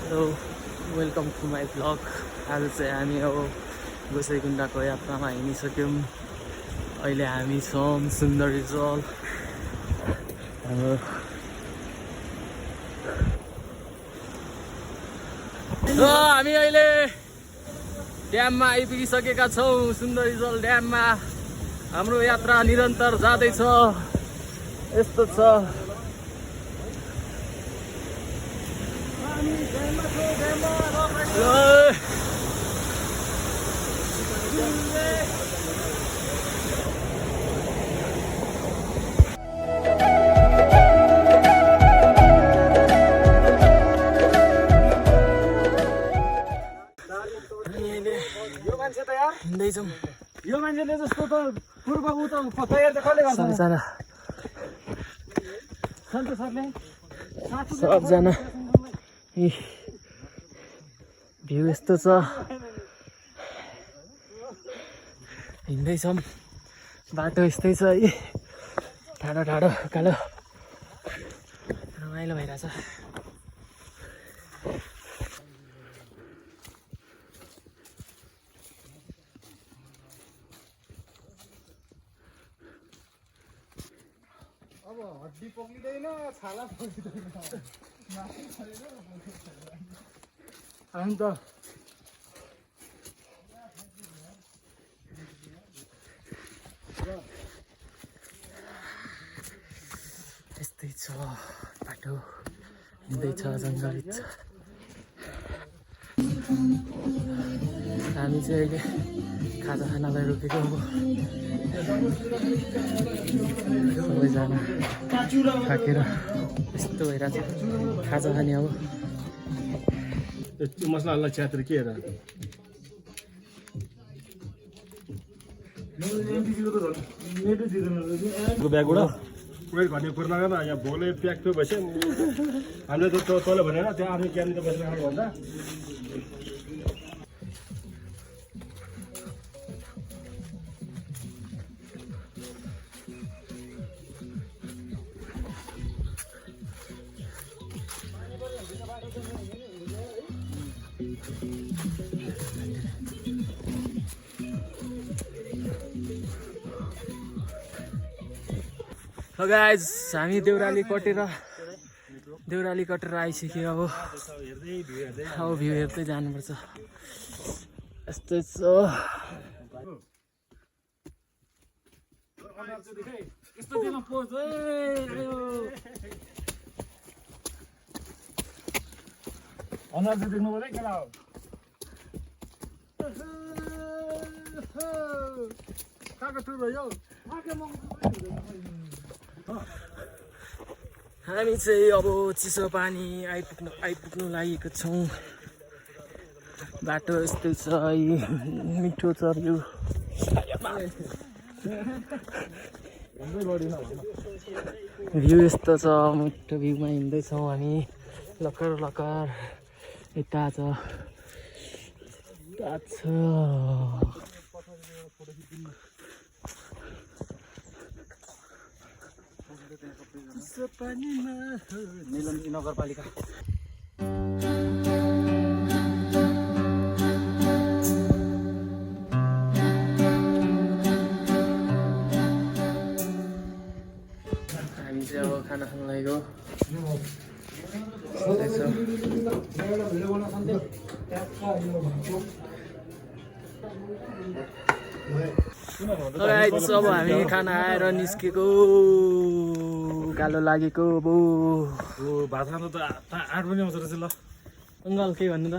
Hello welcome to my vlog. आज चाहिँ हामी अब गोसाइकुण्डाको यात्रामा हिँडिसक्यौँ। अहिले हामी छौँ सुन्दरी जल हाम्रो हामी अहिले ड्याममा आइपुगिसकेका छौँ। सुन्दरी जल ड्याममा हाम्रो यात्रा निरन्तर जाँदैछ। यस्तो छ हिँड्दैछौँ। यो मान्छेले जस्तो त पूर्व उता तयार त कसले गर्छ? सबजना सन्त सरले सबजना भ्यू यस्तो छ। हिँड्दैछौँ, बाटो यस्तै छ है, ठाडो ठाडो कालो रमाइलो भइरहेछ। अब हड्डी पक्लिँदैन, छाला पक्लिँदैन। अन्त यस्तै छ बाटो, हिँड्दैछ, जङ्गली छ। हामी चाहिँ अहिले खाजा खानालाई रोकेको हो। सबैजना थाकेर यस्तो भइरहेछ, खाजा खाने अब। त्यो मसलालाई च्यात्र के हेर ब्यागबाट वेट घट्ने कुरो नगर यहाँ भोले प्याक थियो भएपछि हामीले त तँले भनेर त्यहाँ आफ्नो क्याबिन बसेर खानु भन्दा हो गाइज, हामी देउराली कटेर आइसक्यो। अब भ्यू हेर्दै जानुपर्छ। यस्तै छ। अनुहार चाहिँ देख्नु पर्यो केटा हो। कहाँको टुर भयो? हामी चाहिँ अब चिसो पानी आइपुग्नु लागेको छौँ। बाटो यस्तै छ, मिठो छ भ्यू। भ्यू यस्तो छ, मिठो भ्यूमा हिँड्दैछौँ हामी। लकर यता छ। निलम्ची नगरपालिका हामी चाहिँ अब खाना खानु लागेको। अब हामी खाना आएर निस्केको, कालो लागेको। भात खानु त 8 बजी आउँछ रहेछ। ल अङ्कल के भन्नु त?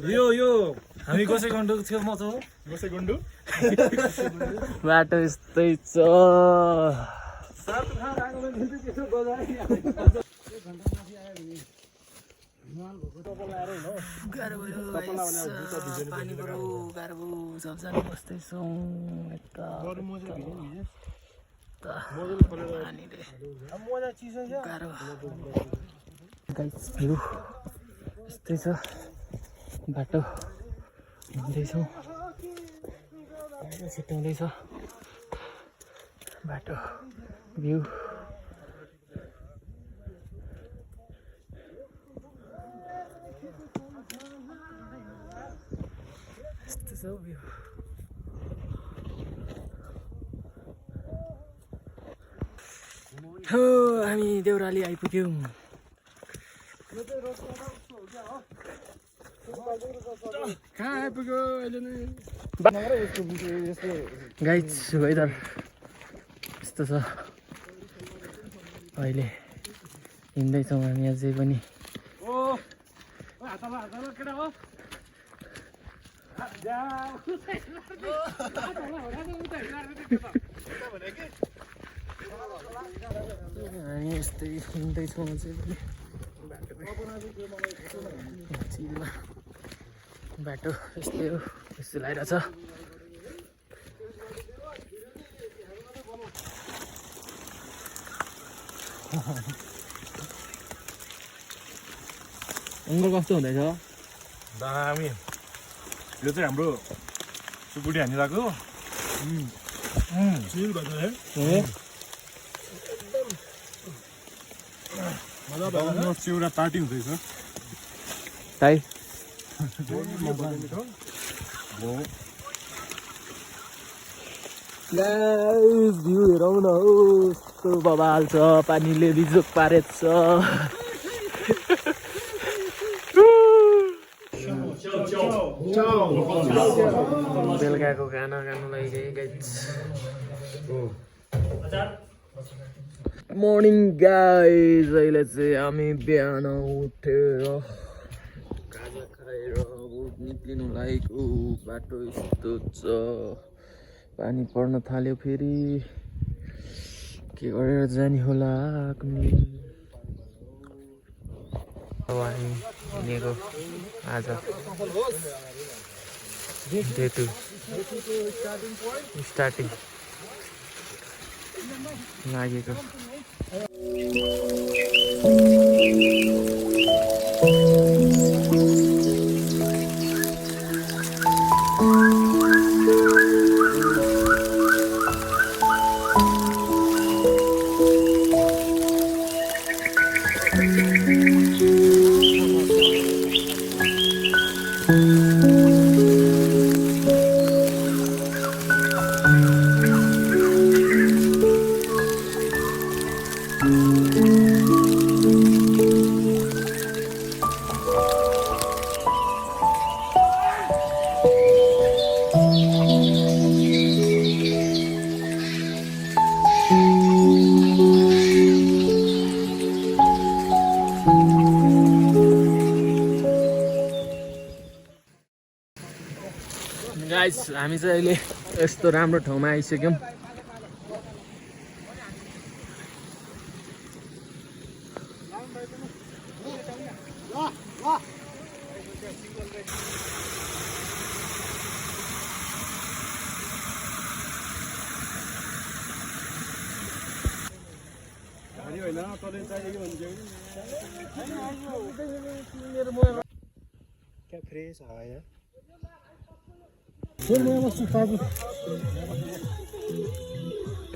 यो हामी गोसाइकुण्डु छेउमा छौँ। गोसाइकुण्डु बाटो यस्तै छ। सबजना बस्दैछौँ यता। भ्यू यस्तै छ, बाटो हिँड्दैछौँ, छिट्याउँदैछ बाटो। भ्यू छ हौ भ्यू हो हामी देउराली आइपुग्यौँ कहाँ आइपुग्यो अहिले नै गाइज वेदर यस्तो छ अहिले हिँड्दैछौँ हामी अझै पनि हामी यस्तै हिँड्दैछौँ अझै पनि बाटो यस्तै हो यस्तो लागिरहेछ अङ्कल कस्तो हुँदैछ दामी यो चाहिँ हाम्रो सुकुटी हानिरहेको चिल भन्छ है चिउरा पार्टी हुँदैछ ताई भ्यू हेरौँ न हौ यस्तो बबाल छ पानीले रिजोक पारेको छ बेलुकाको खाना खानु लागि मर्निङ गाइज अहिले चाहिँ हामी बिहान उठेर खाजा खाएर निक्लिनु लागेको बाटो यस्तो छ पानी पर्न थाल्यो फेरि के गरेर जाने होला कुनै अब हामी हिँडेको आज डे 2 स्टार्टिङ लागेको गाइस हामी चाहिँ अहिले यस्तो राम्रो ठाउँमा आइसक्यौँ क्या फ्रेस आया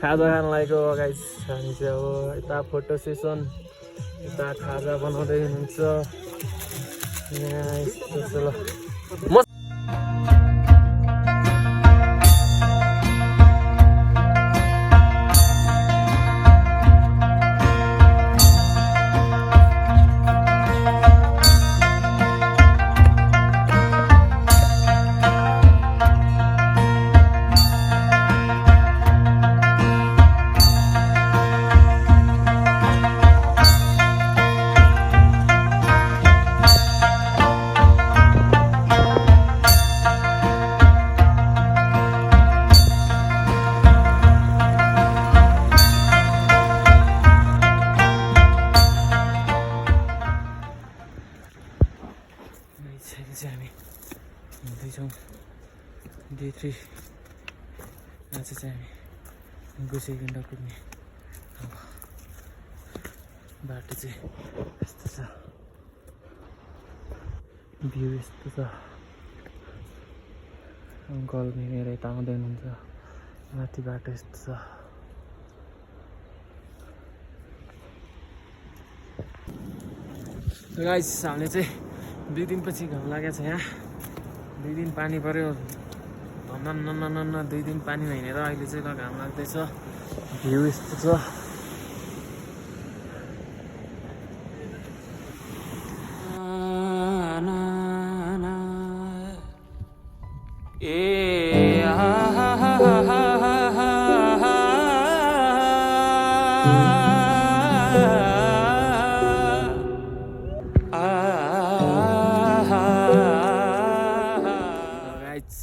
खाजा खान लागेको गाइस हामी चाहिँ अब यता फोटो सेसन यता खाजा बनाउँदै हुनुहुन्छ यहाँ यस्तो छ ल हामी हिँड्दैछौँ डे 3 आज चाहिँ हामी गोसाइकुण्ड पुग्ने अब बाटो चाहिँ यस्तो छ भ्यू यस्तो छ अङ्कल मेरो यता आउँदै हुनुहुन्छ माथि बाटो यस्तो छ गाइस हामीले चाहिँ 2 दिनपछि घाम लागेको छ यहाँ 2 दिन पानी पर्यो न 2 दिन पानीमा हिँडेर अहिले चाहिँ ल घाम लाग्दैछ भ्यू यस्तो छ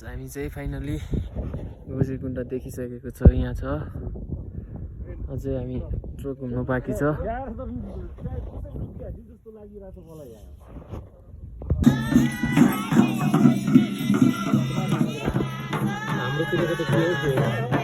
हामी चाहिँ फाइनली गोजीकुण्ड देखिसकेको छ यहाँ छ अझै हामी यत्रो घुम्नु बाँकी छ हाम्रोतिरको त के हो